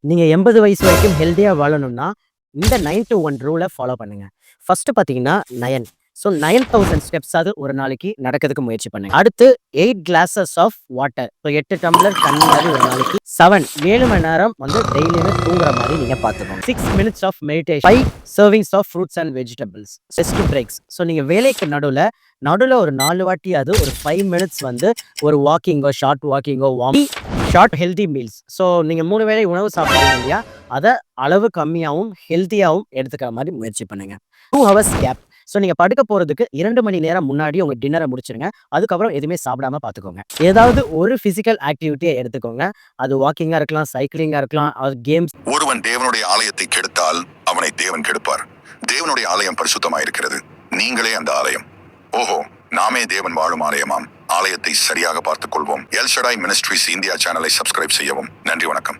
நீங்க 80 வயசு வரைக்கும் ஹெல்தியா வாழணும்னா, இந்த 9 to 1 ரூல ஃபாலோ பண்ணுங்க. ஃபர்ஸ்ட் பார்த்தீங்கன்னா, நயன். ஸோ 9000 ஸ்டெப்ஸாவது ஒரு நாளைக்கு நடக்கிறதுக்கு முயற்சி பண்ணுங்க. அடுத்து 8 glasses of water. So 8 tumbler தண்ணியாவது ஒரு நாளைக்கு. 7 மணி நேரம் வந்து டெய்லியுமே தூங்குற மாரி நீங்க பார்த்துக்கோங்க. 6 minutes of meditation. 5 servings of fruits and vegetables. Rest breaks. So நீங்க வேலைக்கு நடுவுல ஒரு 4 வாட்டியாவது ஒரு 5 மினிட்ஸ் வந்து ஒரு வாக்கிங்கோ, ஷார்ட் வாக்கிங்கோ, ஷார்ட் ஹெல்தி மீல்ஸ். ஸோ நீங்க 3 வேளை உணவு சாப்பிடுறீங்க இல்லையா? அத அளவு கம்மியாவும், ஹெல்த்தியாவும் எடுத்துக்கிற மாரி முயற்சி பண்ணுங்க. 2 ஹவர்ஸ் கேப். ஸோ நீங்க படுக்க போறதுக்கு 2 மணி நேரம் முன்னாடி உங்க டின்னர முடிச்சுருங்க. அதுக்கப்புறம் எதுவுமே சாப்பிடாம பார்த்துக்கோங்க. ஏதாவது ஒரு பிசிக்கல் ஆக்டிவிட்டிய எடுத்துக்கோங்க. அது வாக்கிங்கா இருக்கலாம், சைக்கிளிங்கா இருக்கலாம், கேம்ஸ். ஒருவன் தேவனுடைய ஆலயத்தை கெடுத்தால் அவனை தேவன் கெடுப்பார். தேவனுடைய ஆலயம் பரிசுத்தமாயிருக்கிறது. நீங்களே அந்த ஆலயம். ஓஹோ, நாமே தேவன் வாழும் ஆலயமாம். ஆலயத்தை சரியாக பார்த்துக் கொள்வோம். எல் ஷடாய் மினிஸ்ட்ரிஸ் இந்தியா சேனலை சப்ஸ்கிரைப் செய்யவும். நன்றி, வணக்கம்.